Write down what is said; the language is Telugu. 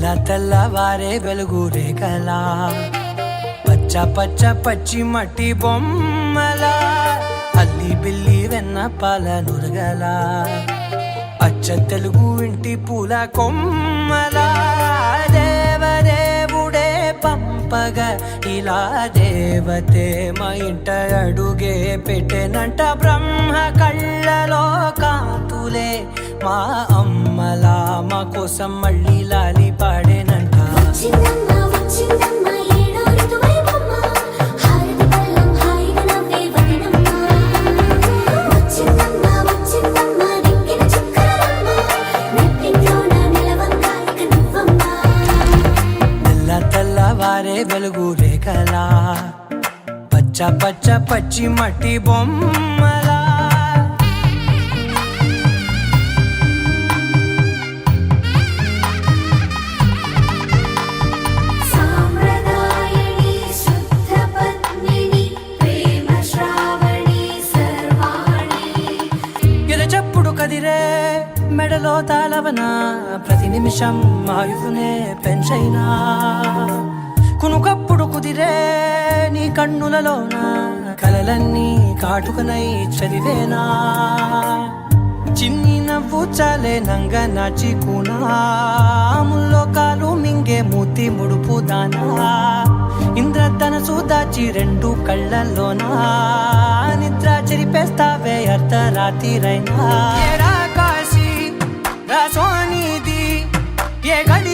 తెల్లవారే వెలుగు రేఖలా పచ్చ పచ్చ పచ్చి మట్టి బొమ్మలా అల్లి బిల్లి వెన్న పాల నురగలా అచ్చ తెలుగు ఇంటి పూల కొమ్మలా దేవదేవుడే పంపగా ఇలా దేవతే మా ఇంట అడుగే పెట్టెనంట బ్రహ్మ కళ్ళలో కాంతులే మా అమ్మలా మా కోసం మళ్ళీ లాలి పాడేనంట. తెల్లవారే వెలుగు రేఖలా పచ్చ పచ్చ పచ్చి మట్టి బొమ్మలా కదిరే మెడలో తాళవన ప్రతి నిమిషం ఆయువునే పెంచైనా కునుకప్పుడు కుదిరే నీ కన్నులలోన కలలన్నీ కాటుకనై చదివేనా చిన్ని నవ్వు చాలే నంగ నాచి కూనాముల్లో కాలు మింగే మూతి ముడుపు దానా ఇంద్రధనసు దాచి రెండు కళ్ళల్లోనా నిద్ర చెరిపేస్తావే అర్ధరాత్రిరైనా కాశీ రాసోనిది ఏ గడి